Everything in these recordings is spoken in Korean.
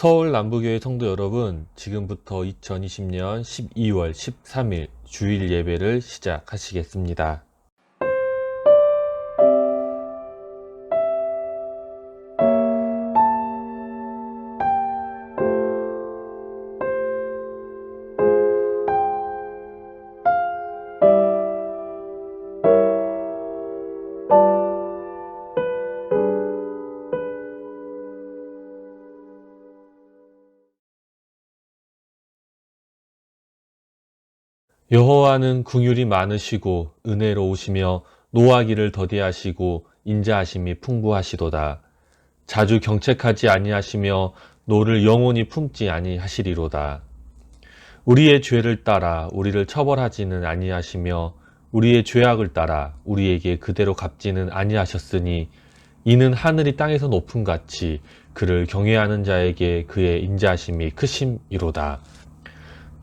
서울 남부교회 성도 여러분, 지금부터 2020년 12월 13일 주일 예배를 시작하시겠습니다. 여호와는 긍휼이 많으시고 은혜로우시며 노하기를 더디하시고 인자하심이 풍부하시도다. 자주 경책하지 아니하시며 노를 영원히 품지 아니하시리로다. 우리의 죄를 따라 우리를 처벌하지는 아니하시며 우리의 죄악을 따라 우리에게 그대로 갚지는 아니하셨으니 이는 하늘이 땅에서 높음같이 그를 경외하는 자에게 그의 인자하심이 크심이로다.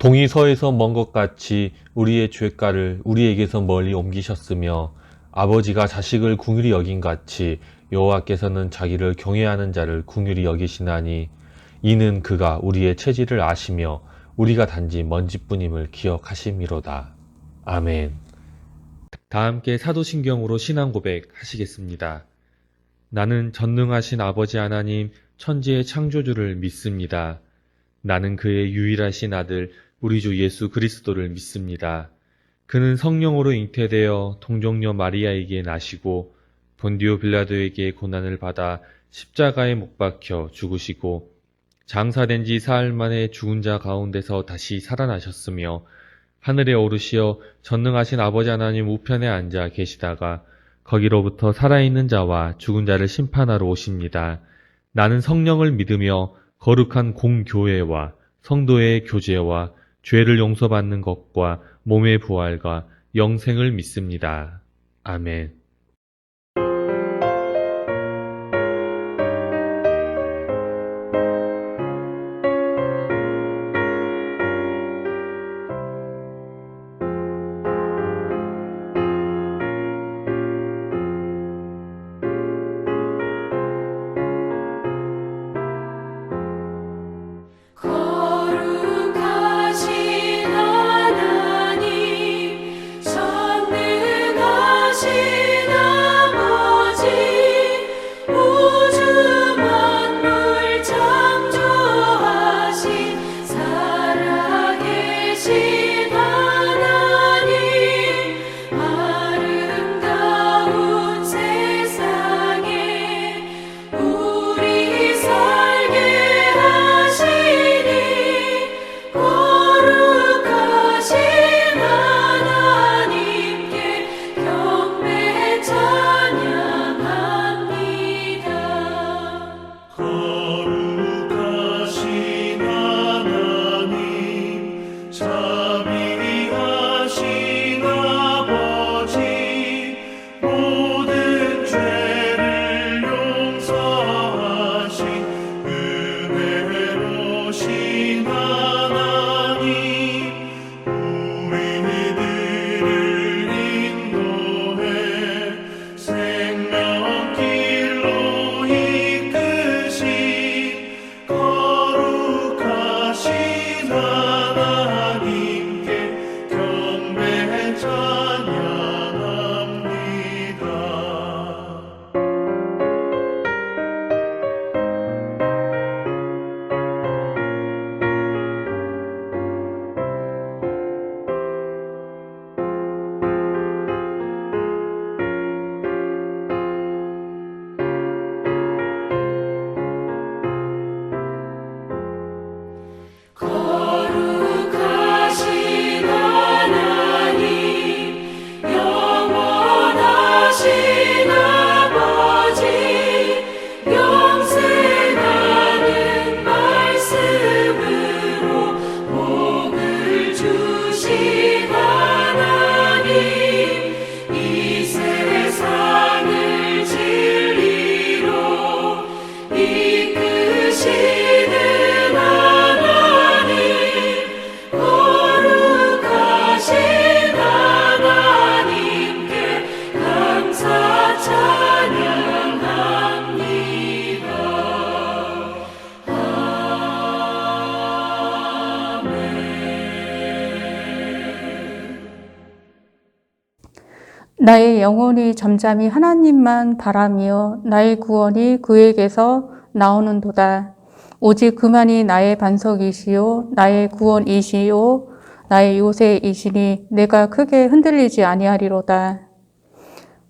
동이 서에서 먼 것 같이 우리의 죄가를 우리에게서 멀리 옮기셨으며 아버지가 자식을 긍휼히 여긴 같이 여호와께서는 자기를 경외하는 자를 긍휼히 여기시나니 이는 그가 우리의 체질을 아시며 우리가 단지 먼지뿐임을 기억하심이로다. 아멘. 다 함께 사도신경으로 신앙 고백 하시겠습니다. 나는 전능하신 아버지 하나님 천지의 창조주를 믿습니다. 나는 그의 유일하신 아들 우리 주 예수 그리스도를 믿습니다. 그는 성령으로 잉태되어 동정녀 마리아에게 나시고 본디오 빌라도에게 고난을 받아 십자가에 못 박혀 죽으시고 장사된 지 사흘 만에 죽은 자 가운데서 다시 살아나셨으며 하늘에 오르시어 전능하신 아버지 하나님 우편에 앉아 계시다가 거기로부터 살아있는 자와 죽은 자를 심판하러 오십니다. 나는 성령을 믿으며 거룩한 공교회와 성도의 교제와 죄를 용서받는 것과 몸의 부활과 영생을 믿습니다. 아멘. 거룩하신 하나님 전능하신 나의 영혼이 잠잠히 하나님만 바라며 나의 구원이 그에게서 나오는도다. 오직 그만이 나의 반석이시요 나의 구원이시요 나의 요새이시니 내가 크게 흔들리지 아니하리로다.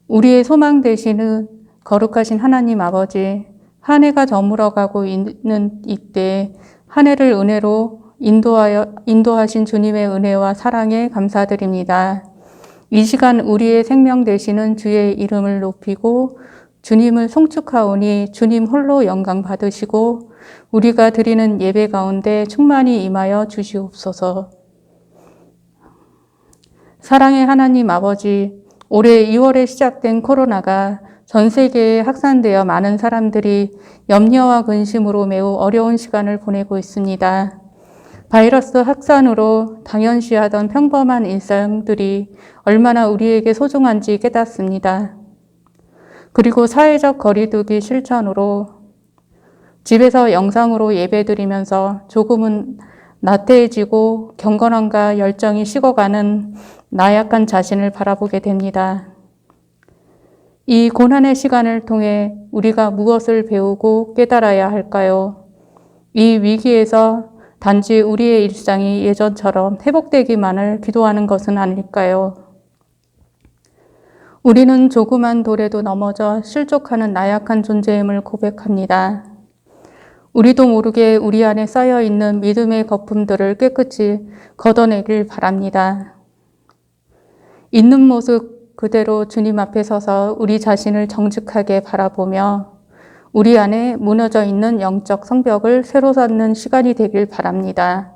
우리의 소망 되시는 거룩하신 하나님 아버지, 한 해가 저물어가고 있는 이때 한 해를 은혜로 인도하신 주님의 은혜와 사랑에 감사드립니다. 이 시간 우리의 생명 되시는 주의 이름을 높이고 주님을 송축하오니 주님 홀로 영광 받으시고 우리가 드리는 예배 가운데 충만히 임하여 주시옵소서. 사랑의 하나님 아버지, 올해 2월에 시작된 코로나가 전 세계에 확산되어 많은 사람들이 염려와 근심으로 매우 어려운 시간을 보내고 있습니다. 바이러스 확산으로 당연시하던 평범한 일상들이 얼마나 우리에게 소중한지 깨닫습니다. 그리고 사회적 거리두기 실천으로 집에서 영상으로 예배드리면서 조금은 나태해지고 경건함과 열정이 식어가는 나약한 자신을 바라보게 됩니다. 이 고난의 시간을 통해 우리가 무엇을 배우고 깨달아야 할까요? 이 위기에서 단지 우리의 일상이 예전처럼 회복되기만을 기도하는 것은 아닐까요? 우리는 조그만 돌에도 넘어져 실족하는 나약한 존재임을 고백합니다. 우리도 모르게 우리 안에 쌓여있는 믿음의 거품들을 깨끗이 걷어내길 바랍니다. 있는 모습 그대로 주님 앞에 서서 우리 자신을 정직하게 바라보며 우리 안에 무너져 있는 영적 성벽을 새로 쌓는 시간이 되길 바랍니다.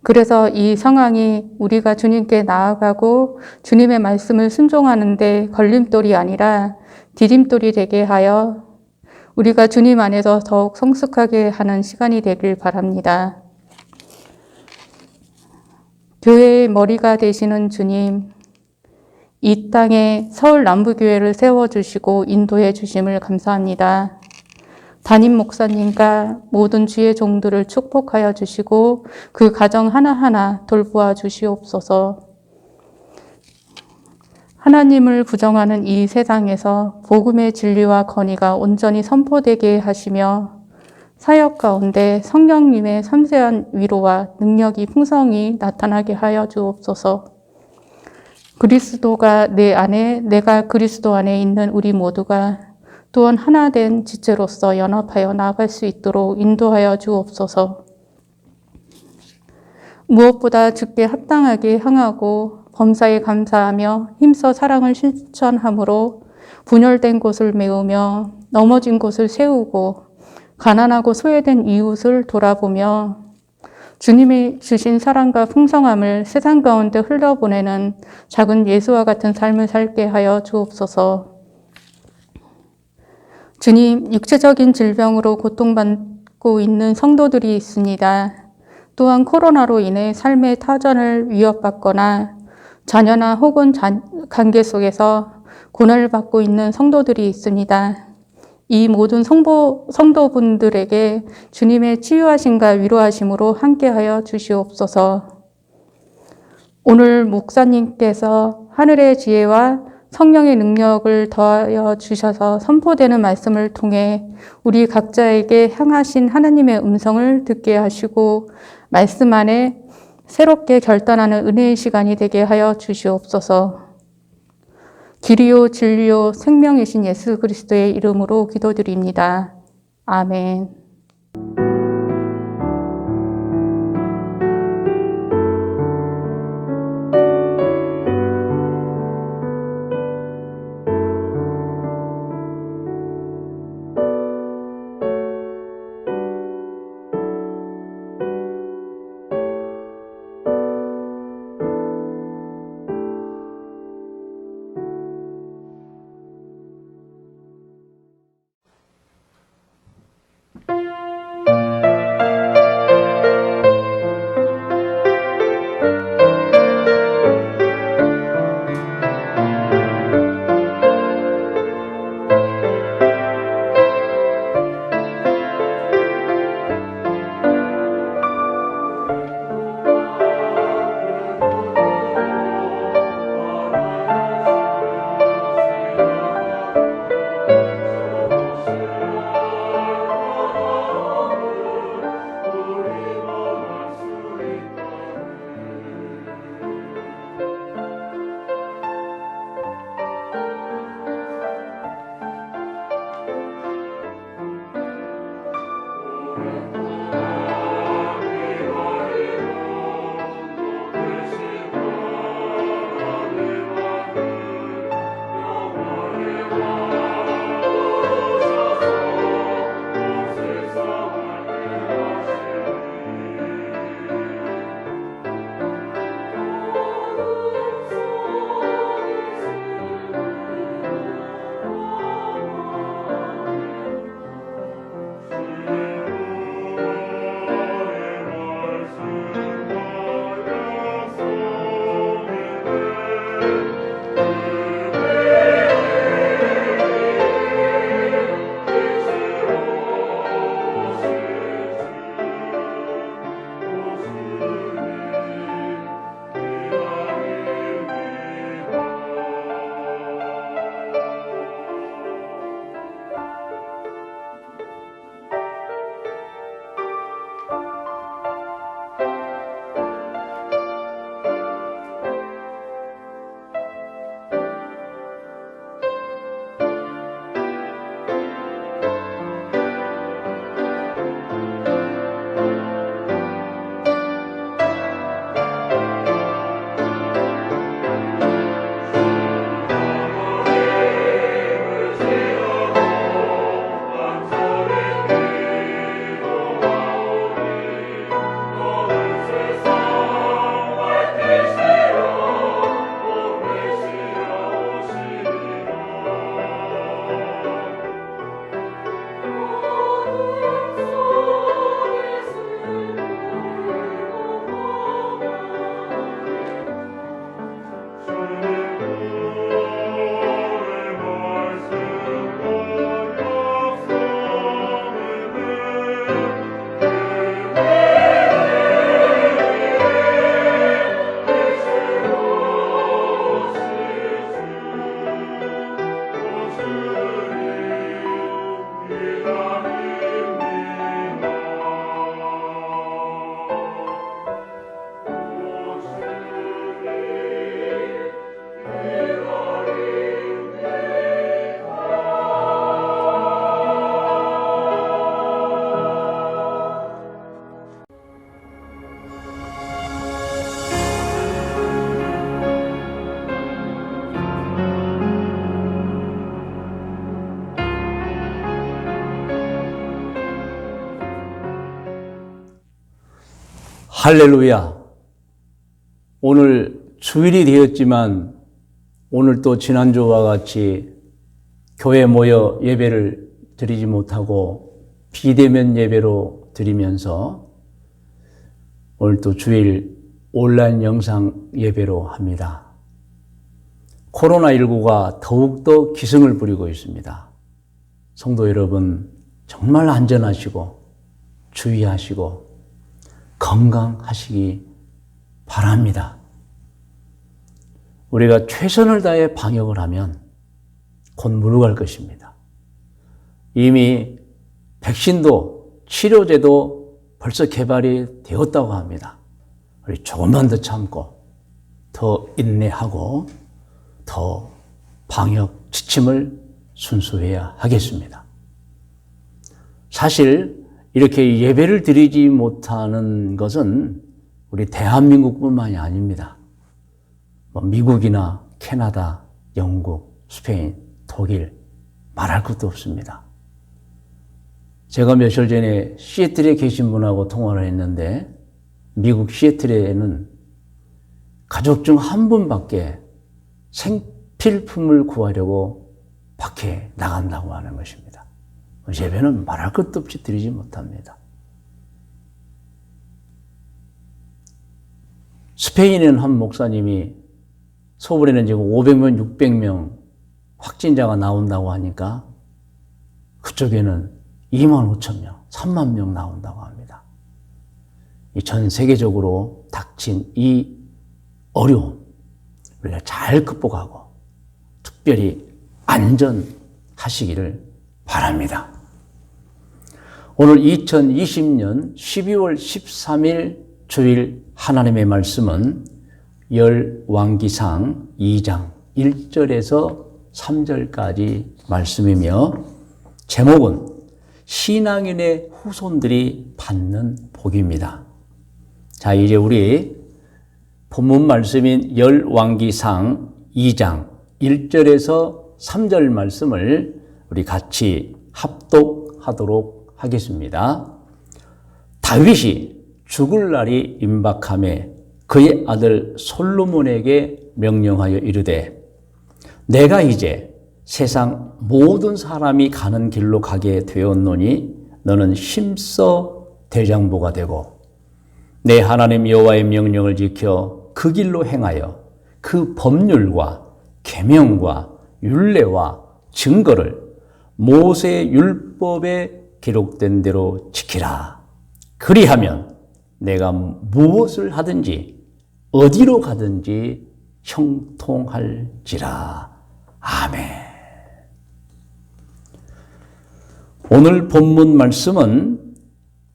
그래서 이 상황이 우리가 주님께 나아가고 주님의 말씀을 순종하는 데 걸림돌이 아니라 디딤돌이 되게 하여 우리가 주님 안에서 더욱 성숙하게 하는 시간이 되길 바랍니다. 교회의 머리가 되시는 주님, 이 땅에 서울 남부교회를 세워주시고 인도해 주심을 감사합니다. 담임 목사님과 모든 주의 종들을 축복하여 주시고 그 가정 하나하나 돌보아 주시옵소서. 하나님을 부정하는 이 세상에서 복음의 진리와 건의가 온전히 선포되게 하시며 사역 가운데 성령님의 섬세한 위로와 능력이 풍성히 나타나게 하여 주옵소서. 그리스도가 내 안에, 내가 그리스도 안에 있는 우리 모두가 또한 하나 된 지체로서 연합하여 나아갈 수 있도록 인도하여 주옵소서. 무엇보다 주께 합당하게 향하고 범사에 감사하며 힘써 사랑을 실천함으로 분열된 곳을 메우며 넘어진 곳을 세우고 가난하고 소외된 이웃을 돌아보며 주님이 주신 사랑과 풍성함을 세상 가운데 흘려보내는 작은 예수와 같은 삶을 살게 하여 주옵소서. 주님, 육체적인 질병으로 고통받고 있는 성도들이 있습니다. 또한 코로나로 인해 삶의 타전을 위협받거나 자녀나 혹은 관계 속에서 고난을 받고 있는 성도들이 있습니다. 이 모든 성도분들에게 주님의 치유하심과 위로하심으로 함께하여 주시옵소서. 오늘 목사님께서 하늘의 지혜와 성령의 능력을 더하여 주셔서 선포되는 말씀을 통해 우리 각자에게 향하신 하나님의 음성을 듣게 하시고 말씀 안에 새롭게 결단하는 은혜의 시간이 되게 하여 주시옵소서. 길이요 진리요 생명이신 예수 그리스도의 이름으로 기도드립니다. 아멘. 할렐루야. 오늘 주일이 되었지만 오늘 또 지난주와 같이 교회 모여 예배를 드리지 못하고 비대면 예배로 드리면서 오늘 또 주일 온라인 영상 예배로 합니다. 코로나19가 더욱더 기승을 부리고 있습니다. 성도 여러분, 정말 안전하시고 주의하시고 건강하시기 바랍니다. 우리가 최선을 다해 방역을 하면 곧 물러갈 것입니다. 이미 백신도 치료제도 벌써 개발이 되었다고 합니다. 우리 조금만 더 참고 더 인내하고 더 방역 지침을 순수해야 하겠습니다. 사실 이렇게 예배를 드리지 못하는 것은 우리 대한민국뿐만이 아닙니다. 미국이나 캐나다, 영국, 스페인, 독일 말할 것도 없습니다. 제가 며칠 전에 시애틀에 계신 분하고 통화를 했는데 미국 시애틀에는 가족 중 한 분밖에 생필품을 구하려고 밖에 나간다고 하는 것입니다. 예배는 말할 것도 없이 드리지 못합니다. 스페인에는 한 목사님이 서울에는 지금 500명, 600명 확진자가 나온다고 하니까 그쪽에는 2만 5천 명, 3만 명 나온다고 합니다. 전 세계적으로 닥친 이 어려움 우리가 잘 극복하고 특별히 안전하시기를 바랍니다. 오늘 2020년 12월 13일 주일 하나님의 말씀은 열왕기상 2장 1절에서 3절까지 말씀이며 제목은 신앙인의 후손들이 받는 복입니다. 자, 이제 우리 본문 말씀인 열왕기상 2장 1절에서 3절 말씀을 우리 같이 합독하도록 하겠습니다. 다윗이 죽을 날이 임박함에 그의 아들 솔로몬에게 명령하여 이르되 내가 이제 세상 모든 사람이 가는 길로 가게 되었노니 너는 힘써 대장보가 되고 내 하나님 여호와의 명령을 지켜 그 길로 행하여 그 법률과 계명과 율례와 증거를 모세의 율법에 기록된 대로 지키라. 그리하면 내가 무엇을 하든지 어디로 가든지 형통할지라. 아멘. 오늘 본문 말씀은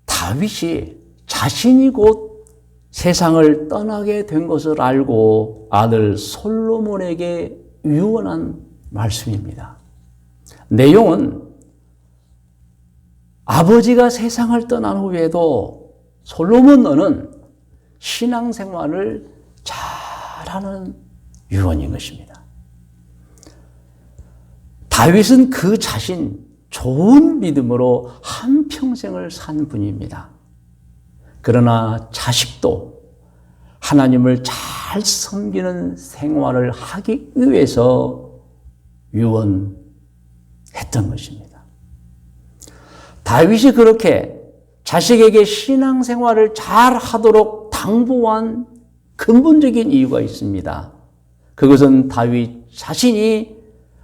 다윗이 자신이 곧 세상을 떠나게 된 것을 알고 아들 솔로몬에게 유언한 말씀입니다. 내용은 아버지가 세상을 떠난 후에도 솔로몬 너는 신앙생활을 잘하는 유언인 것입니다. 다윗은 그 자신 좋은 믿음으로 한평생을 산 분입니다. 그러나 자식도 하나님을 잘 섬기는 생활을 하기 위해서 유언했던 것입니다. 다윗이 그렇게 자식에게 신앙생활을 잘 하도록 당부한 근본적인 이유가 있습니다. 그것은 다윗 자신이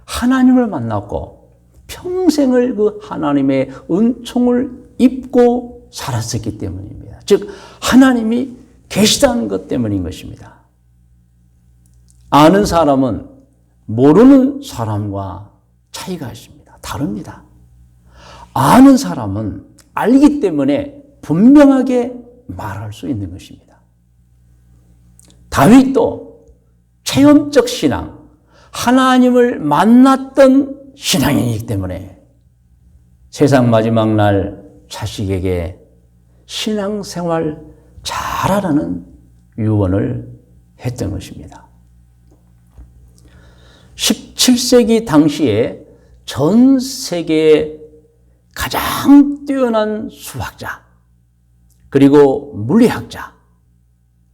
하나님을 만났고 평생을 그 하나님의 은총을 입고 살았었기 때문입니다. 즉 하나님이 계시다는 것 때문인 것입니다. 아는 사람은 모르는 사람과 차이가 있습니다. 다릅니다. 아는 사람은 알기 때문에 분명하게 말할 수 있는 것입니다. 다윗도 체험적 신앙, 하나님을 만났던 신앙이기 때문에 세상 마지막 날 자식에게 신앙생활 잘하라는 유언을 했던 것입니다. 17세기 당시에 전 세계의 가장 뛰어난 수학자, 그리고 물리학자,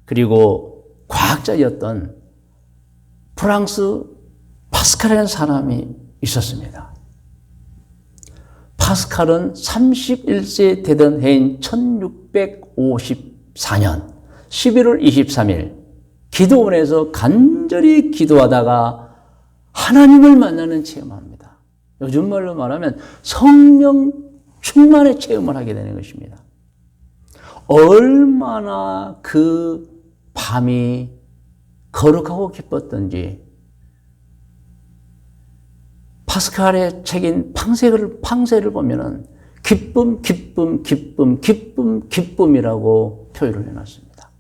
그리고 과학자였던 프랑스 파스칼이라는 사람이 있었습니다. 파스칼은 31세 되던 해인 1654년 11월 23일 기도원에서 간절히 기도하다가 하나님을 만나는 체험합니다. 요즘 말로 말하면 성령 충만의 체험을 하게 되는 것입니다. 얼마나 그 밤이 거룩하고 기뻤던지 파스칼의 책인 팡세를 보면은 기쁨, 기쁨, 기쁨, 기쁨, 기쁨이라고 표현을 해놨습니다.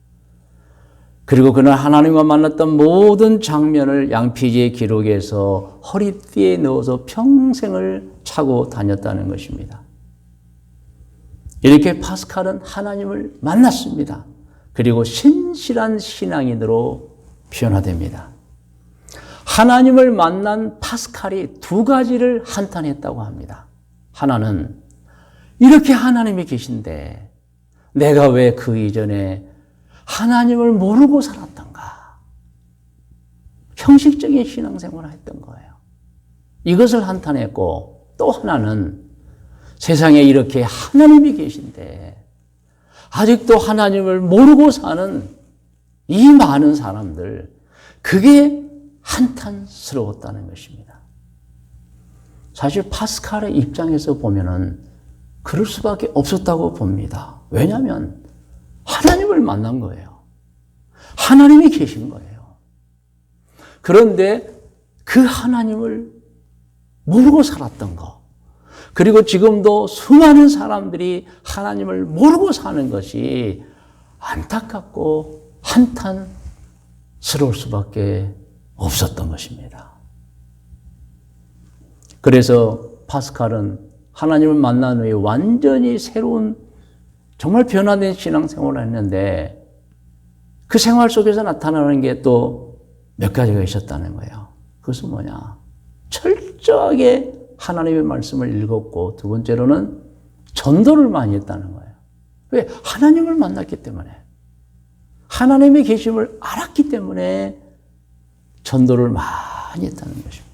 그리고 그날 하나님과 만났던 모든 장면을 양피지의 기록에서 허리띠에 넣어서 평생을 차고 다녔다는 것입니다. 이렇게 파스칼은 하나님을 만났습니다. 그리고 신실한 신앙인으로 변화됩니다. 하나님을 만난 파스칼이 두 가지를 한탄했다고 합니다. 하나는 이렇게 하나님이 계신데 내가 왜 그 이전에 하나님을 모르고 살았던가. 형식적인 신앙생활을 했던 거예요. 이것을 한탄했고 또 하나는 세상에 이렇게 하나님이 계신데 아직도 하나님을 모르고 사는 이 많은 사람들, 그게 한탄스러웠다는 것입니다. 사실 파스칼의 입장에서 보면은 그럴 수밖에 없었다고 봅니다. 왜냐하면 하나님을 만난 거예요. 하나님이 계신 거예요. 그런데 그 하나님을 모르고 살았던 거, 그리고 지금도 수많은 사람들이 하나님을 모르고 사는 것이 안타깝고 한탄스러울 수밖에 없었던 것입니다. 그래서 파스칼은 하나님을 만난 후에 완전히 새로운 정말 변화된 신앙생활을 했는데 그 생활 속에서 나타나는 게 또 몇 가지가 있었다는 거예요. 그것은 뭐냐? 철저하게 하나님의 말씀을 읽었고 두 번째로는 전도를 많이 했다는 거예요. 왜? 하나님을 만났기 때문에. 하나님의 계심을 알았기 때문에 전도를 많이 했다는 것입니다.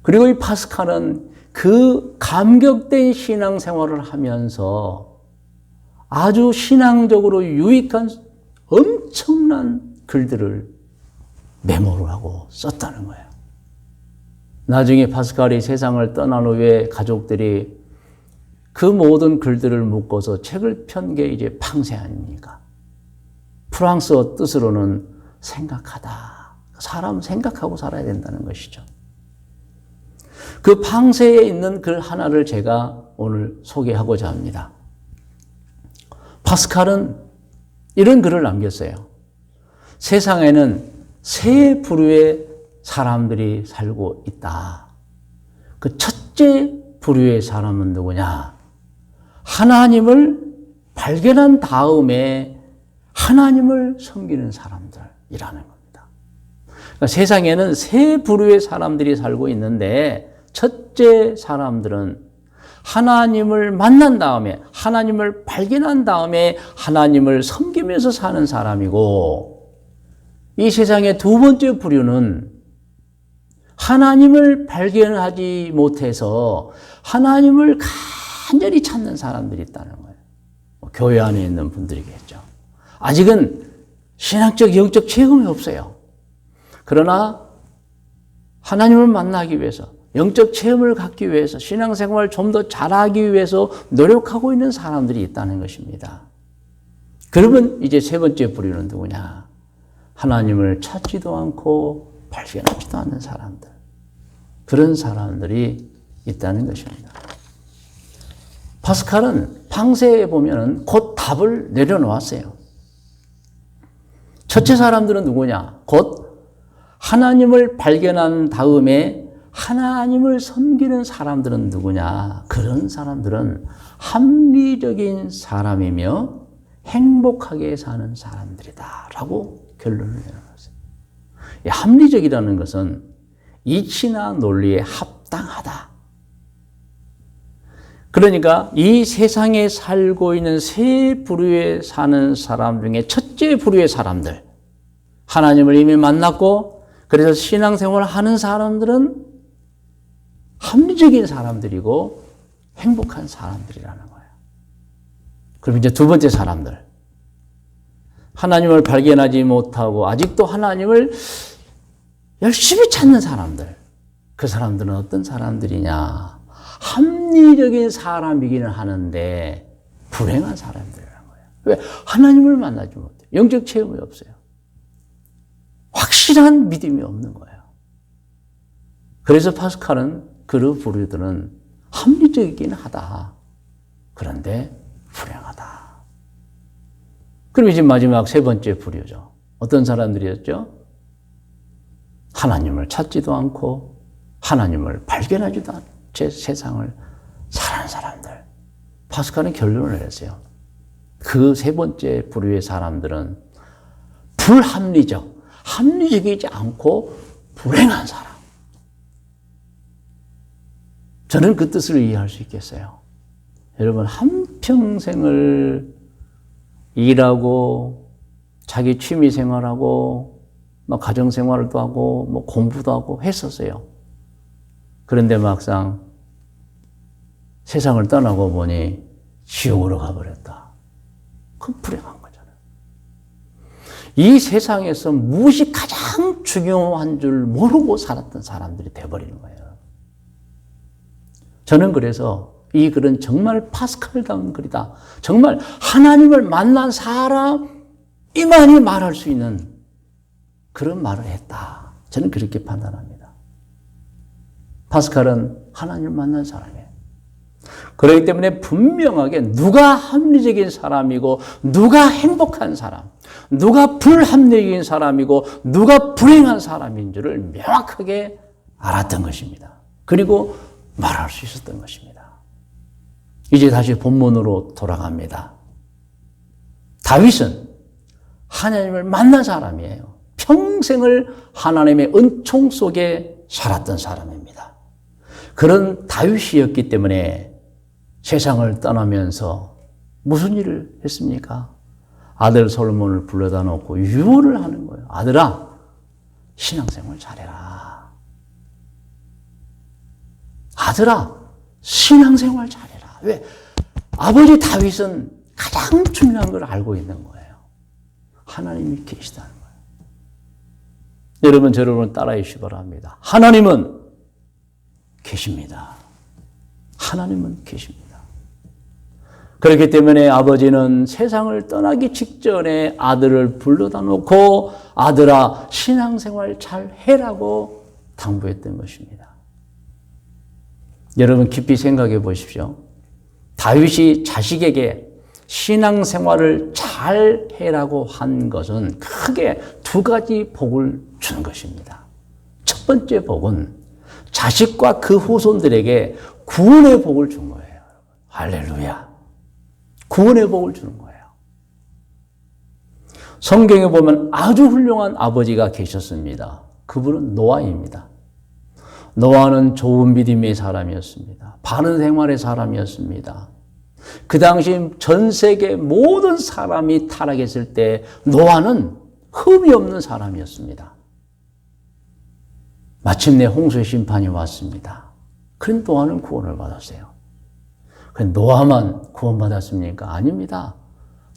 그리고 이 파스칼은 그 감격된 신앙생활을 하면서 아주 신앙적으로 유익한 엄청난 글들을 메모를 하고 썼다는 거예요. 나중에 파스칼이 세상을 떠난 후에 가족들이 그 모든 글들을 묶어서 책을 편 게 이제 팡세 아닙니까? 프랑스어 뜻으로는 생각하다. 사람 생각하고 살아야 된다는 것이죠. 그 팡세에 있는 글 하나를 제가 오늘 소개하고자 합니다. 파스칼은 이런 글을 남겼어요. 세상에는 세 부류의 사람들이 살고 있다. 그 첫째 부류의 사람은 누구냐? 하나님을 발견한 다음에 하나님을 섬기는 사람들이라는 겁니다. 그러니까 세상에는 세 부류의 사람들이 살고 있는데 첫째 사람들은 하나님을 만난 다음에 하나님을 발견한 다음에 하나님을 섬기면서 사는 사람이고 이 세상의 두 번째 부류는 하나님을 발견하지 못해서 하나님을 간절히 찾는 사람들이 있다는 거예요. 교회 안에 있는 분들이겠죠. 아직은 신학적 영적 체험이 없어요. 그러나 하나님을 만나기 위해서 영적 체험을 갖기 위해서 신앙생활을 좀 더 잘하기 위해서 노력하고 있는 사람들이 있다는 것입니다. 그러면 이제 세 번째 부류는 누구냐? 하나님을 찾지도 않고 발견하지도 않는 사람들. 그런 사람들이 있다는 것입니다. 파스칼은 팡세에 보면은 곧 답을 내려놓았어요. 첫째 사람들은 누구냐? 곧 하나님을 발견한 다음에 하나님을 섬기는 사람들은 누구냐? 그런 사람들은 합리적인 사람이며 행복하게 사는 사람들이다 라고 결론을 내려놨어요. 이 합리적이라는 것은 이치나 논리에 합당하다. 그러니까 이 세상에 살고 있는 세 부류에 사는 사람 중에 첫째 부류의 사람들, 하나님을 이미 만났고 그래서 신앙생활을 하는 사람들은 합리적인 사람들이고 행복한 사람들이라는 거예요. 그럼 이제 두 번째 사람들, 하나님을 발견하지 못하고 아직도 하나님을 열심히 찾는 사람들, 그 사람들은 어떤 사람들이냐? 합리적인 사람이기는 하는데 불행한 사람들이라는 거예요. 왜? 하나님을 만나지 못해요. 영적 체험이 없어요. 확실한 믿음이 없는 거예요. 그래서 파스칼은 그 부류들은 합리적이긴 하다. 그런데 불행하다. 그럼 이제 마지막 세 번째 부류죠. 어떤 사람들이었죠? 하나님을 찾지도 않고 하나님을 발견하지도 않은 제 세상을 사는 사람들. 파스칼은 결론을 내렸어요. 그 세 번째 부류의 사람들은 불합리적, 합리적이지 않고 불행한 사람. 저는 그 뜻을 이해할 수 있겠어요. 여러분, 한평생을 일하고 자기 취미 생활하고 막 가정 생활도 하고 뭐 공부도 하고 했었어요. 그런데 막상 세상을 떠나고 보니 지옥으로 가버렸다. 그건 불행한 거잖아요. 이 세상에서 무엇이 가장 중요한 줄 모르고 살았던 사람들이 돼버리는 거예요. 저는 그래서 이 글은 정말 파스칼다운 글이다. 정말 하나님을 만난 사람이만이 말할 수 있는 그런 말을 했다. 저는 그렇게 판단합니다. 파스칼은 하나님을 만난 사람이에요. 그렇기 때문에 분명하게 누가 합리적인 사람이고 누가 행복한 사람, 누가 불합리적인 사람이고 누가 불행한 사람인 줄을 명확하게 알았던 것입니다. 그리고 말할 수 있었던 것입니다. 이제 다시 본문으로 돌아갑니다. 다윗은 하나님을 만난 사람이에요. 평생을 하나님의 은총 속에 살았던 사람입니다. 그런 다윗이었기 때문에 세상을 떠나면서 무슨 일을 했습니까? 아들 솔로몬을 불러다 놓고 유언을 하는 거예요. 아들아, 신앙생활 잘해라. 아들아, 신앙생활 잘해라. 왜? 아버지 다윗은 가장 중요한 걸 알고 있는 거예요. 하나님이 계시다는 거예요. 여러분, 저러분 따라해 주시기 바랍니다. 하나님은 계십니다. 하나님은 계십니다. 그렇기 때문에 아버지는 세상을 떠나기 직전에 아들을 불러다 놓고 아들아, 신앙생활 잘 해라고 당부했던 것입니다. 여러분 깊이 생각해 보십시오. 다윗이 자식에게 신앙생활을 잘 해라고 한 것은 크게 두 가지 복을 주는 것입니다. 첫 번째 복은 자식과 그 후손들에게 구원의 복을 준 거예요. 할렐루야. 구원의 복을 주는 거예요. 성경에 보면 아주 훌륭한 아버지가 계셨습니다. 그분은 노아입니다. 노아는 좋은 믿음의 사람이었습니다. 바른 생활의 사람이었습니다. 그 당시 전 세계 모든 사람이 타락했을 때 노아는 흠이 없는 사람이었습니다. 마침내 홍수의 심판이 왔습니다. 그런 노아는 구원을 받았어요. 노아만 구원받았습니까? 아닙니다.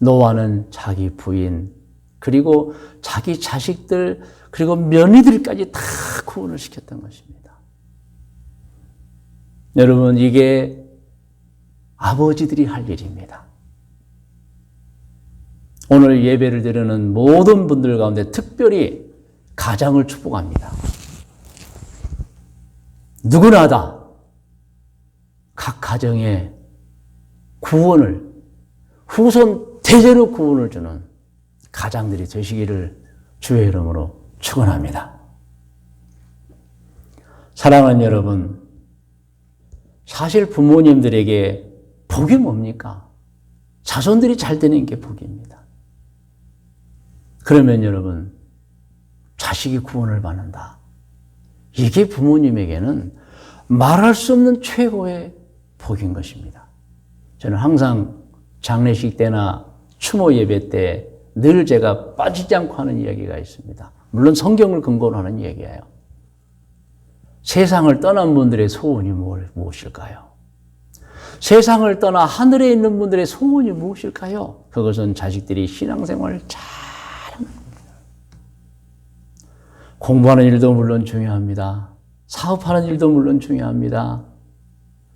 노아는 자기 부인, 그리고 자기 자식들, 그리고 며느리들까지 다 구원을 시켰던 것입니다. 여러분, 이게 아버지들이 할 일입니다. 오늘 예배를 드리는 모든 분들 가운데 특별히 가장을 축복합니다. 누구나 다 각 가정에 구원을, 후손 대대로 구원을 주는 가장들이 되시기를 주의 이름으로 축원합니다. 사랑하는 여러분, 사실 부모님들에게 복이 뭡니까? 자손들이 잘 되는 게 복입니다. 그러면 여러분, 자식이 구원을 받는다. 이게 부모님에게는 말할 수 없는 최고의 복인 것입니다. 저는 항상 장례식 때나 추모 예배 때 늘 제가 빠지지 않고 하는 이야기가 있습니다. 물론 성경을 근거로 하는 얘기예요. 세상을 떠난 분들의 소원이 무엇일까요? 세상을 떠나 하늘에 있는 분들의 소원이 무엇일까요? 그것은 자식들이 신앙생활을 잘하는 겁니다. 공부하는 일도 물론 중요합니다. 사업하는 일도 물론 중요합니다.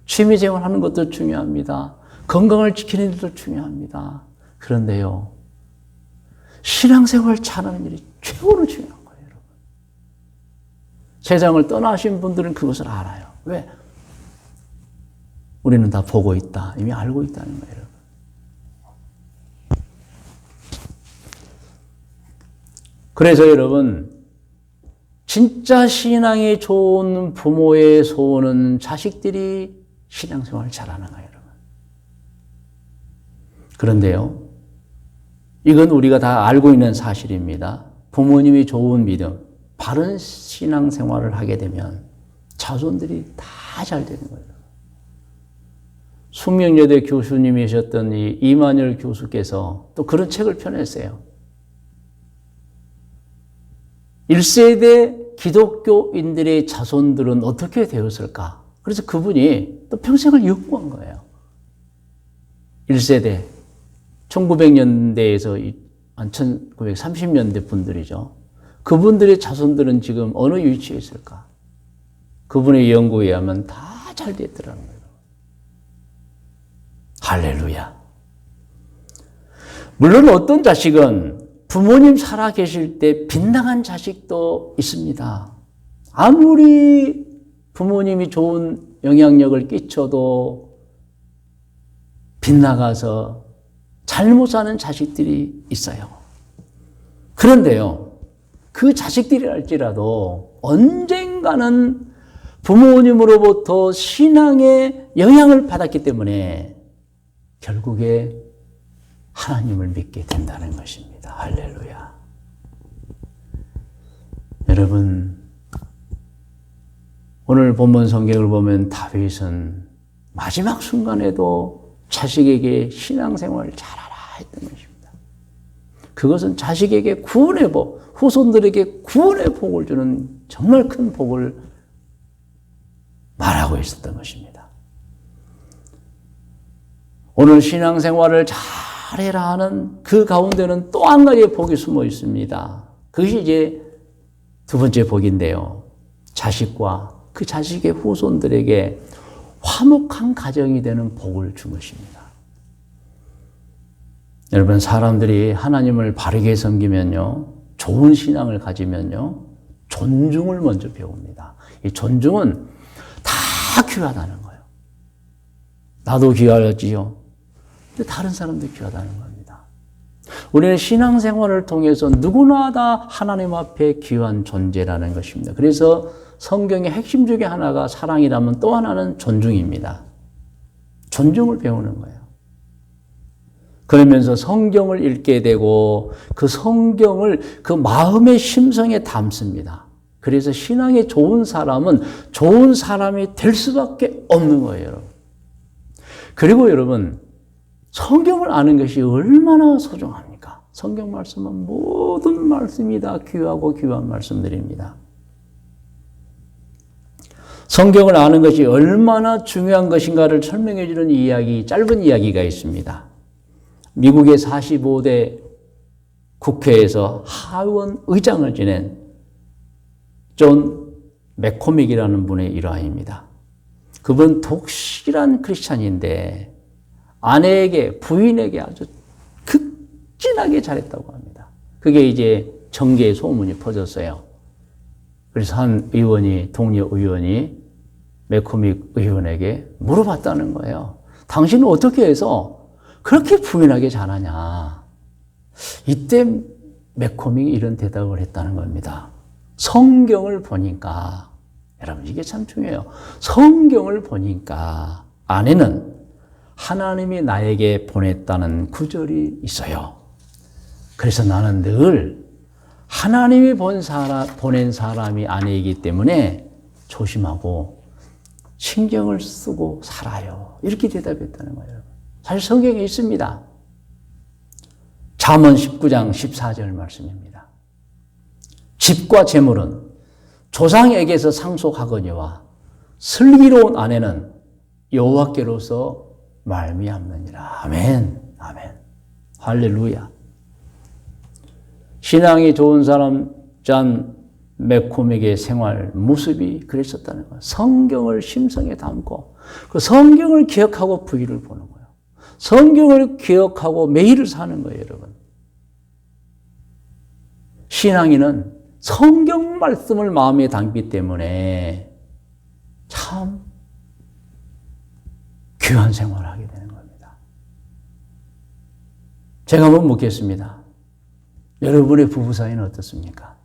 취미생활 하는 것도 중요합니다. 건강을 지키는 일도 중요합니다. 그런데요, 신앙생활 잘하는 일이 최고로 중요한 거예요, 여러분. 세상을 떠나신 분들은 그것을 알아요. 왜? 우리는 다 보고 있다. 이미 알고 있다는 거예요, 여러분. 그래서 여러분, 진짜 신앙이 좋은 부모의 소원은 자식들이 신앙생활을 잘하는 거예요, 여러분. 그런데요, 이건 우리가 다 알고 있는 사실입니다. 부모님이 좋은 믿음, 바른 신앙생활을 하게 되면 자손들이 다 잘 되는 거예요. 숙명여대 교수님이셨던 이 이만열 교수께서 또 그런 책을 펴냈어요. 1세대 기독교인들의 자손들은 어떻게 되었을까? 그래서 그분이 또 평생을 연구한 거예요. 1세대, 1900년대에서 한 1930년대 분들이죠. 그분들의 자손들은 지금 어느 위치에 있을까? 그분의 연구에 의하면 다 잘 됐더라는 거예요. 할렐루야. 물론 어떤 자식은 부모님 살아 계실 때 빗나간 자식도 있습니다. 아무리 부모님이 좋은 영향력을 끼쳐도 빗나가서 잘못 사는 자식들이 있어요. 그런데요, 그 자식들이랄지라도 언젠가는 부모님으로부터 신앙의 영향을 받았기 때문에 결국에 하나님을 믿게 된다는 것입니다. 할렐루야. 여러분, 오늘 본문 성경을 보면 다윗은 마지막 순간에도 자식에게 신앙생활을 잘하라 했던 것입니다. 그것은 자식에게 구원의 복, 후손들에게 구원의 복을 주는 정말 큰 복을 말하고 있었던 것입니다. 오늘 신앙생활을 잘해라 하는 그 가운데는 또 한 가지의 복이 숨어 있습니다. 그것이 이제 두 번째 복인데요. 자식과 그 자식의 후손들에게 화목한 가정이 되는 복을 준 것입니다. 여러분, 사람들이 하나님을 바르게 섬기면요, 좋은 신앙을 가지면요, 존중을 먼저 배웁니다. 이 존중은 다 귀하다는 거예요. 나도 귀하였지요. 근데 다른 사람도 귀하다는 겁니다. 우리는 신앙생활을 통해서 누구나 다 하나님 앞에 귀한 존재라는 것입니다. 그래서 성경의 핵심 중에 하나가 사랑이라면 또 하나는 존중입니다. 존중을 배우는 거예요. 그러면서 성경을 읽게 되고 그 성경을 그 마음의 심성에 담습니다. 그래서 신앙이 좋은 사람은 좋은 사람이 될 수밖에 없는 거예요, 여러분. 그리고 여러분, 성경을 아는 것이 얼마나 소중합니까? 성경 말씀은 모든 말씀이 다 귀하고 귀한 말씀들입니다. 성경을 아는 것이 얼마나 중요한 것인가를 설명해 주는 이야기, 짧은 이야기가 있습니다. 미국의 45대 국회에서 하원 의장을 지낸 존 맥코믹이라는 분의 일화입니다. 그분 독실한 크리스찬인데 아내에게, 부인에게 아주 극진하게 잘했다고 합니다. 그게 이제 정계의 소문이 퍼졌어요. 그래서 한 의원이, 동료 의원이 맥코믹 의원에게 물어봤다는 거예요. 당신은 어떻게 해서 그렇게 부인하게 잘하냐? 이때 맥코믹이 이런 대답을 했다는 겁니다. 성경을 보니까, 여러분 이게 참 중요해요. 성경을 보니까 아내는 하나님이 나에게 보냈다는 구절이 있어요. 그래서 나는 늘 하나님이 보낸 사람이 아내이기 때문에 조심하고 신경을 쓰고 살아요. 이렇게 대답했다는 거예요. 사실 성경에 있습니다. 잠언 19장 14절 말씀입니다. 집과 재물은 조상에게서 상속하거니와 슬기로운 아내는 여호와께로서 말미암느니라. 아멘. 아멘. 할렐루야. 신앙이 좋은 사람 존 맥코믹의 생활 모습이 그랬었다는 거예요. 성경을 심성에 담고 그 성경을 기억하고 부위를 보는 거예요. 성경을 기억하고 매일을 사는 거예요, 여러분. 신앙인은 성경 말씀을 마음에 담기 때문에 참 귀한 생활을 하게 되는 겁니다. 제가 한번 묻겠습니다. 여러분의 부부 사이는 어떻습니까?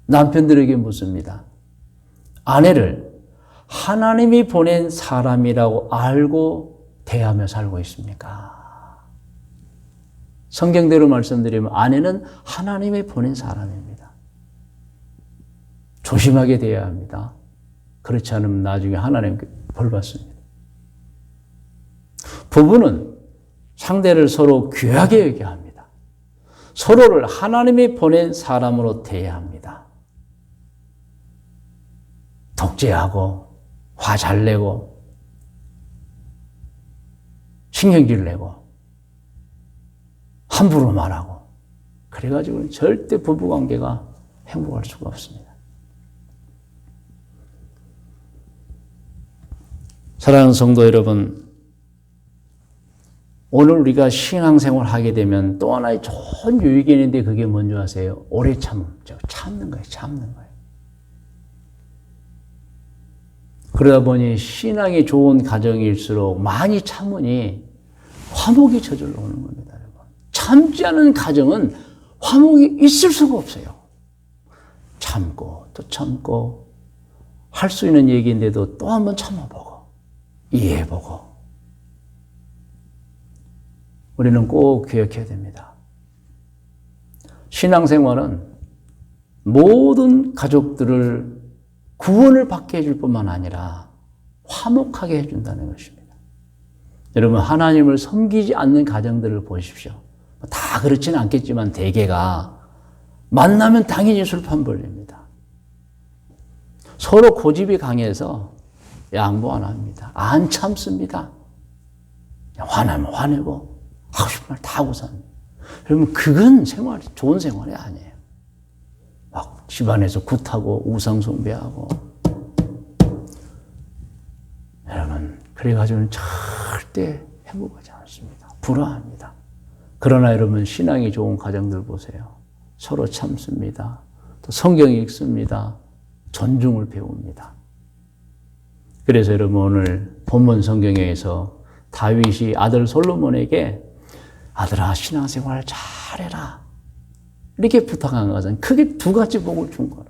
남편들에게 묻습니다. 아내를 하나님이 보낸 사람이라고 알고 대하며 살고 있습니까? 성경대로 말씀드리면 아내는 하나님이 보낸 사람입니다. 조심하게 대해야 합니다. 그렇지 않으면 나중에 하나님께 벌 받습니다. 부부는 상대를 서로 귀하게 여겨야 합니다. 서로를 하나님이 보낸 사람으로 대해야 합니다. 독재하고 화 잘 내고 신경질 내고 함부로 말하고 그래가지고 절대 부부관계가 행복할 수가 없습니다. 사랑하는 성도 여러분, 오늘 우리가 신앙생활 하게 되면 또 하나의 좋은 유익이 있는데 그게 뭔지 아세요? 오래 참는 거예요. 참는 거예요. 그러다 보니 신앙이 좋은 가정일수록 많이 참으니 화목이 저절로 오는 겁니다. 여러분. 참지 않은 가정은 화목이 있을 수가 없어요. 참고 또 참고 할 수 있는 얘기인데도 또 한번 참아보고 이해해보고 우리는 꼭 기억해야 됩니다. 신앙생활은 모든 가족들을 구원을 받게 해줄 뿐만 아니라 화목하게 해준다는 것입니다. 여러분, 하나님을 섬기지 않는 가정들을 보십시오. 다 그렇지는 않겠지만 대개가 만나면 당연히 술판 벌립니다. 서로 고집이 강해서 양보 안 합니다. 안 참습니다. 화나면 화내고 하고 싶은 말 다 하고 삽니다. 여러분, 그건 좋은 생활이 아니에요. 막 집안에서 굿하고 우상 숭배하고. 여러분, 그래가지고는 절대 행복하지 않습니다. 불화합니다. 그러나 여러분, 신앙이 좋은 가정들 보세요. 서로 참습니다. 또 성경 읽습니다. 존중을 배웁니다. 그래서 여러분, 오늘 본문 성경에서 다윗이 아들 솔로몬에게 아들아, 신앙생활 잘해라 이렇게 부탁한 것은 크게 두 가지 복을 준 거라.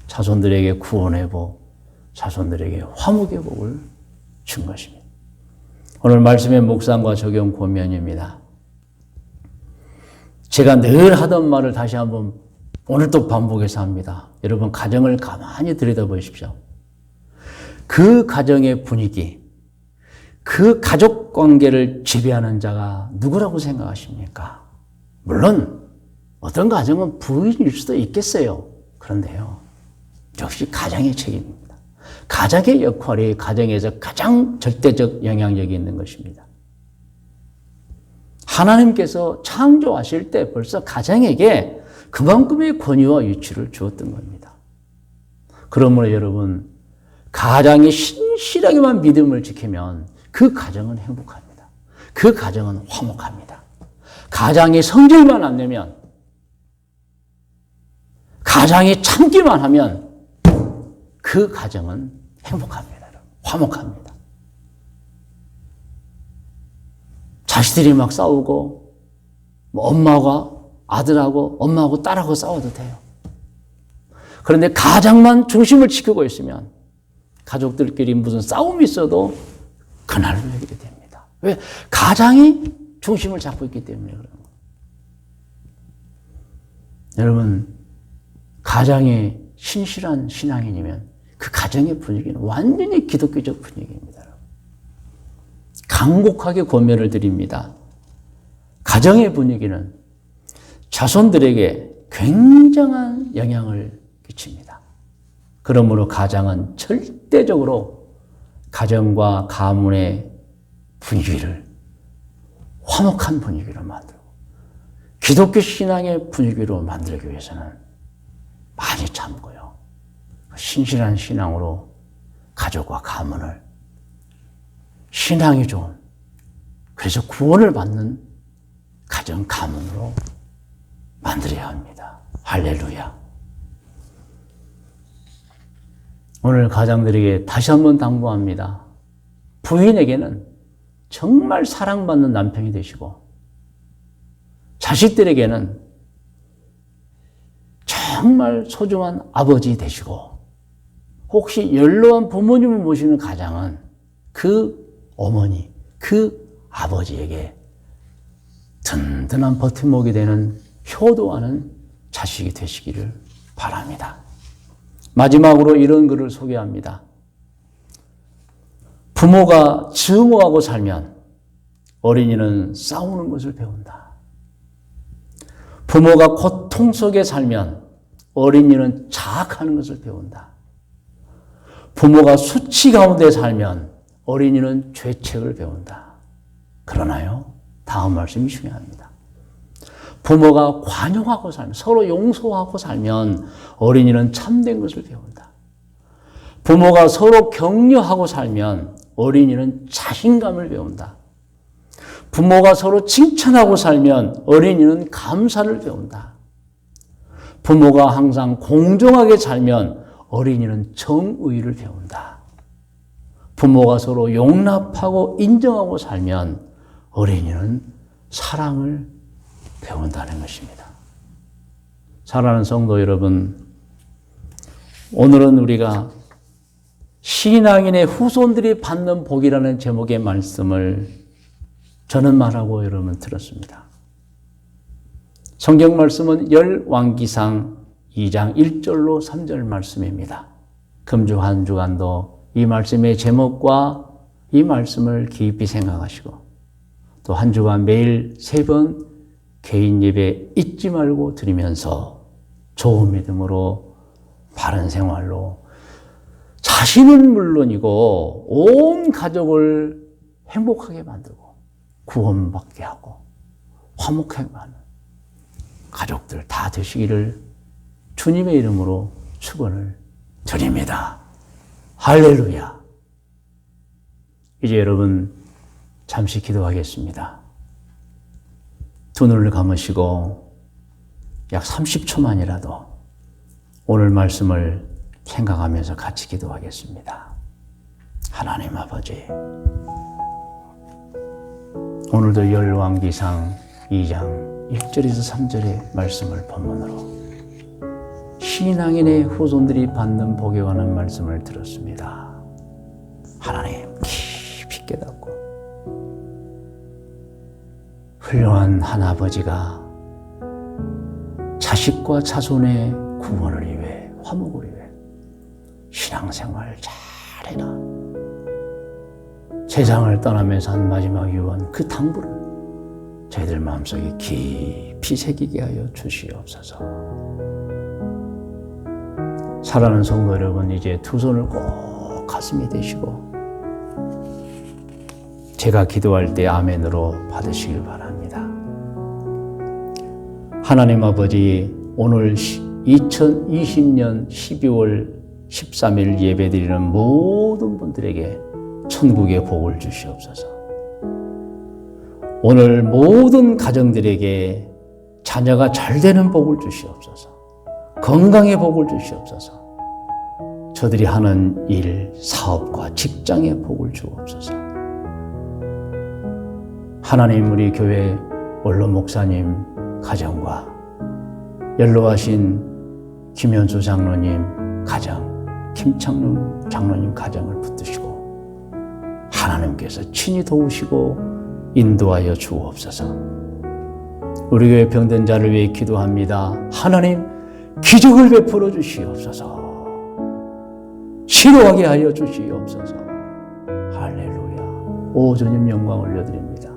자손들에게 구원의 복, 자손들에게 화목의 복을 준 것입니다. 오늘 말씀의 묵상과 적용 고면입니다. 제가 늘 하던 말을 다시 한번 오늘 또 반복해서 합니다. 여러분, 가정을 가만히 들여다보십시오. 그 가정의 분위기, 그 가족 관계를 지배하는 자가 누구라고 생각하십니까? 물론 어떤 가정은 부인일 수도 있겠어요. 그런데요, 역시 가장의 책임입니다. 가장의 역할이 가정에서 가장 절대적 영향력이 있는 것입니다. 하나님께서 창조하실 때 벌써 가정에게 그만큼의 권위와 위치를 주었던 겁니다. 그러므로 여러분, 가장이 신실하게만 믿음을 지키면 그 가정은 행복합니다. 그 가정은 화목합니다. 가장이 성질만 안 내면, 가장이 참기만 하면 그 가정은 행복합니다. 화목합니다. 자식들이 막 싸우고 엄마가 아들하고 엄마하고 딸하고 싸워도 돼요. 그런데 가장만 중심을 지키고 있으면 가족들끼리 무슨 싸움이 있어도 그날로 여기게 됩니다. 왜? 가장이 중심을 잡고 있기 때문에 그런 거예요. 여러분, 가장이 신실한 신앙인이면 그 가정의 분위기는 완전히 기독교적 분위기입니다. 간곡하게 권면을 드립니다. 가정의 분위기는 자손들에게 굉장한 영향을 끼칩니다. 그러므로 가장은 절대적으로 가정과 가문의 분위기를 화목한 분위기로 만들고 기독교 신앙의 분위기로 만들기 위해서는 많이 참고요. 신실한 신앙으로 가족과 가문을 신앙이 좋은, 그래서 구원을 받는 가정 가문으로 만들어야 합니다. 할렐루야. 오늘 가장들에게 다시 한번 당부합니다. 부인에게는 정말 사랑받는 남편이 되시고 자식들에게는 정말 소중한 아버지 되시고 혹시 연로한 부모님을 모시는 가장은 그 어머니, 그 아버지에게 든든한 버팀목이 되는 효도하는 자식이 되시기를 바랍니다. 마지막으로 이런 글을 소개합니다. 부모가 증오하고 살면 어린이는 싸우는 것을 배운다. 부모가 고통 속에 살면 어린이는 자학하는 것을 배운다. 부모가 수치 가운데 살면 어린이는 죄책을 배운다. 그러나요, 다음 말씀이 중요합니다. 부모가 관용하고 살면, 서로 용서하고 살면 어린이는 참된 것을 배운다. 부모가 서로 격려하고 살면 어린이는 자신감을 배운다. 부모가 서로 칭찬하고 살면 어린이는 감사를 배운다. 부모가 항상 공정하게 살면 어린이는 정의를 배운다. 부모가 서로 용납하고 인정하고 살면 어린이는 사랑을 배운다는 것입니다. 사랑하는 성도 여러분, 오늘은 우리가 신앙인의 후손들이 받는 복이라는 제목의 말씀을 저는 말하고 여러분 들었습니다. 성경 말씀은 열왕기상 2장 1절로 3절 말씀입니다. 금주 한 주간도 이 말씀의 제목과 이 말씀을 깊이 생각하시고 또 한 주간 매일 3번 개인 예배 잊지 말고 드리면서 좋은 믿음으로 바른 생활로 자신은 물론이고 온 가족을 행복하게 만들고 구원받게 하고 화목하게 하는 가족들 다 되시기를 주님의 이름으로 축원을 드립니다. 할렐루야. 이제 여러분 잠시 기도하겠습니다. 두 눈을 감으시고 약 30초만이라도 오늘 말씀을 생각하면서 같이 기도하겠습니다. 하나님 아버지, 오늘도 열왕기상 2장 1절에서 3절의 말씀을 본문으로 신앙인의 후손들이 받는 복에 관한 말씀을 들었습니다. 하나님 깊이 깨닫고 훌륭한 한 아버지가 자식과 자손의 구원을 위해 화목을 위해 신앙생활 잘해라. 세상을 떠나면서 한 마지막 유언 그 당부를 저희들 마음속에 깊이 새기게 하여 주시옵소서. 사랑하는 성도 여러분, 이제 두 손을 꼭 가슴에 대시고 제가 기도할 때 아멘으로 받으시길 바랍니다. 하나님 아버지, 오늘 2020년 12월 13일 예배드리는 모든 분들에게 천국의 복을 주시옵소서. 오늘 모든 가정들에게 자녀가 잘 되는 복을 주시옵소서. 건강의 복을 주시옵소서. 저들이 하는 일, 사업과 직장의 복을 주옵소서. 하나님, 우리 교회 원로 목사님 가정과 연로하신 김현수 장로님 가정, 김창룡 장로님 가정을 붙드시고 하나님께서 친히 도우시고 인도하여 주옵소서. 우리 교회 병든 자를 위해 기도합니다. 하나님, 기적을 베풀어 주시옵소서. 치료하게 하여 주시옵소서. 할렐루야. 오 주님 영광 올려드립니다.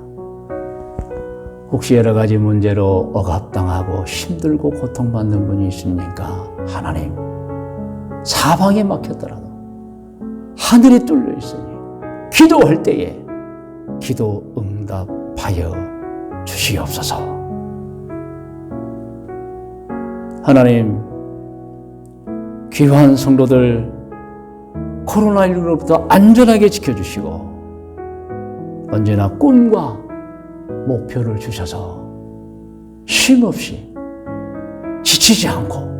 혹시 여러 가지 문제로 억압당하고 힘들고 고통받는 분이 있습니까? 하나님, 사방에 막혔더라도 하늘이 뚫려 있으니 기도할 때에 기도 응답하여 주시옵소서. 하나님, 귀한 성도들 코로나19로부터 안전하게 지켜주시고 언제나 꿈과 목표를 주셔서 쉼없이 지치지 않고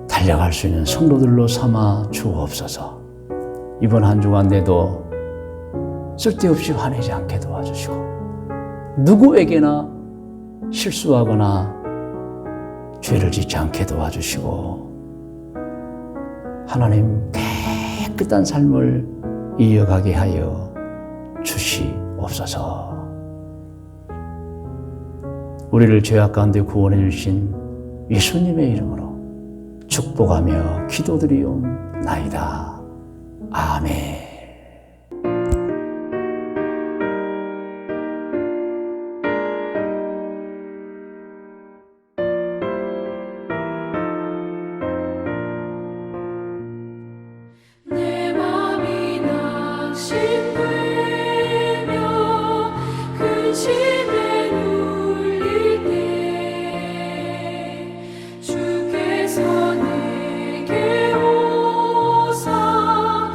달려갈 수 있는 성도들로 삼아 주옵소서. 이번 한 주간에도 쓸데없이 화내지 않게 도와주시고 누구에게나 실수하거나 죄를 짓지 않게 도와주시고 하나님 깨끗한 삶을 이어가게 하여 주시옵소서. 우리를 죄악 가운데 구원해 주신 예수님의 이름으로 축복하며 기도드리옵나이다. 아멘. 주께서 내게 오사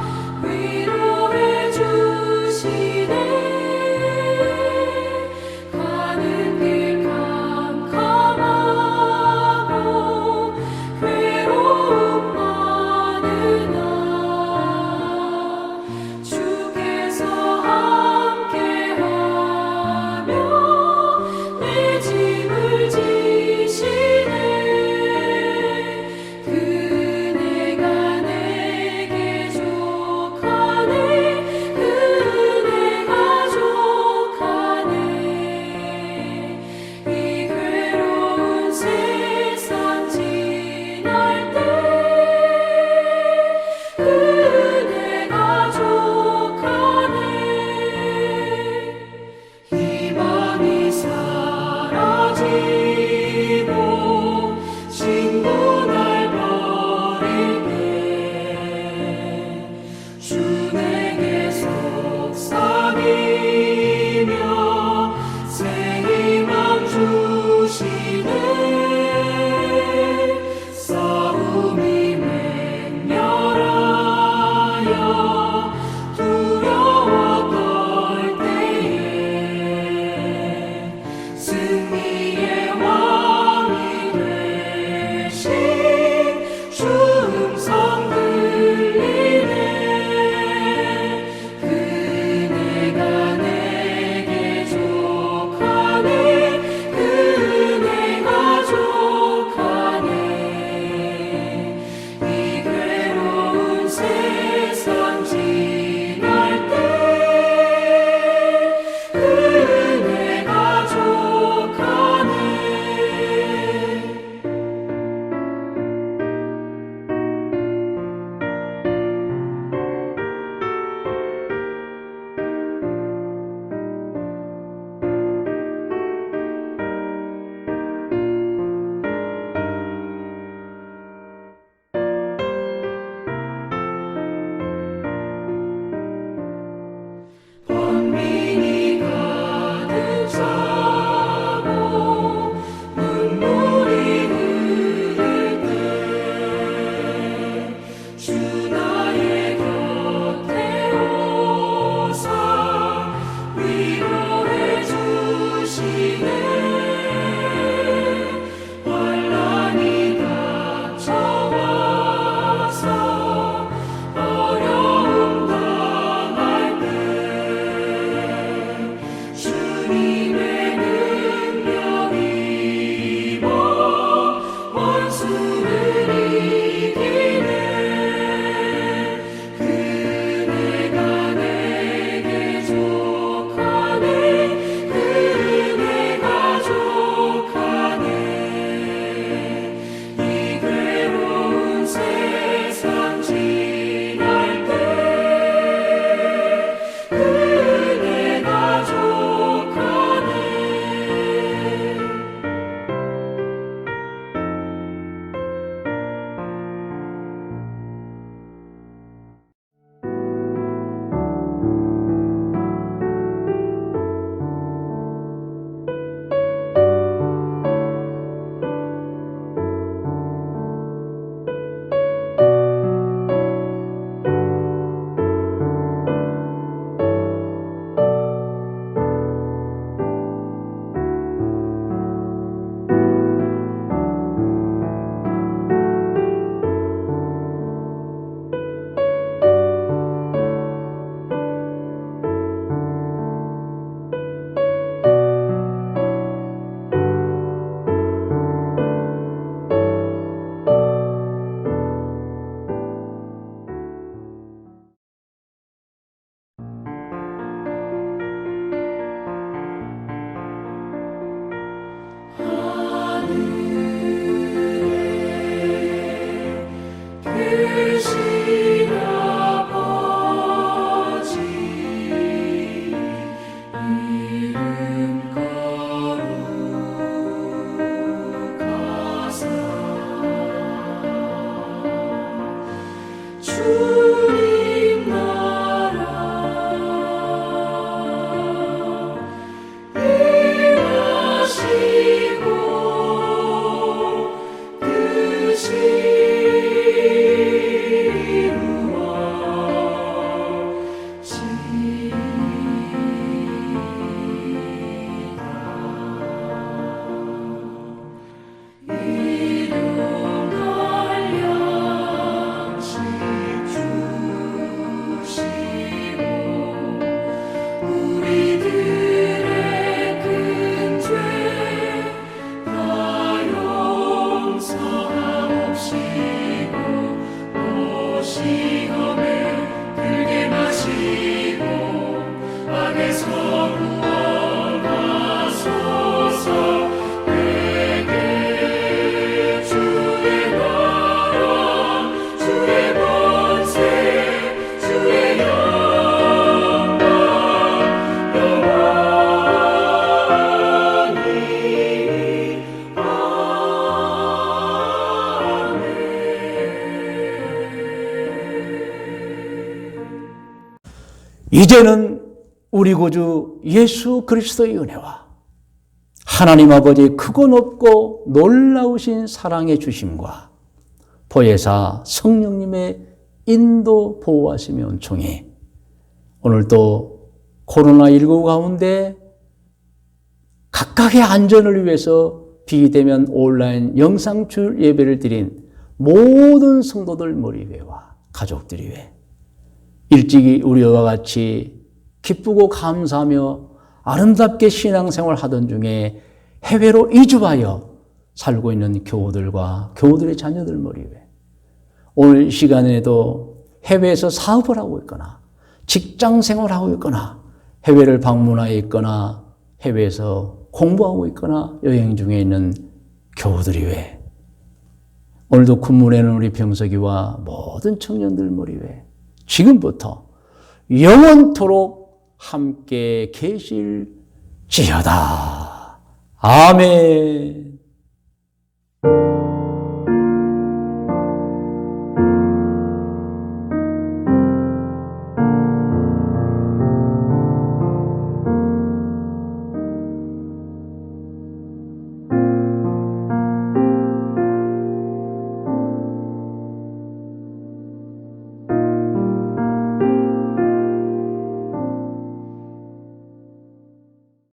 이제는 우리 구주 예수 그리스도의 은혜와 하나님 아버지의 크고 높고 놀라우신 사랑의 주심과 보혜사 성령님의 인도 보호하심의 은총이 오늘도 코로나19 가운데 각각의 안전을 위해서 비대면 온라인 영상줄 예배를 드린 모든 성도들 머리 위에와 가족들이 위해 일찍이 우리와 같이 기쁘고 감사하며 아름답게 신앙생활 하던 중에 해외로 이주하여 살고 있는 교우들과 교우들의 자녀들 머리 위에 오늘 시간에도 해외에서 사업을 하고 있거나 직장 생활하고 있거나 해외를 방문하여 있거나 해외에서 공부하고 있거나 여행 중에 있는 교우들이 위해 오늘도 군문에는 우리 병석이와 모든 청년들 머리 위에 지금부터 영원토록 함께 계실지어다. 아멘.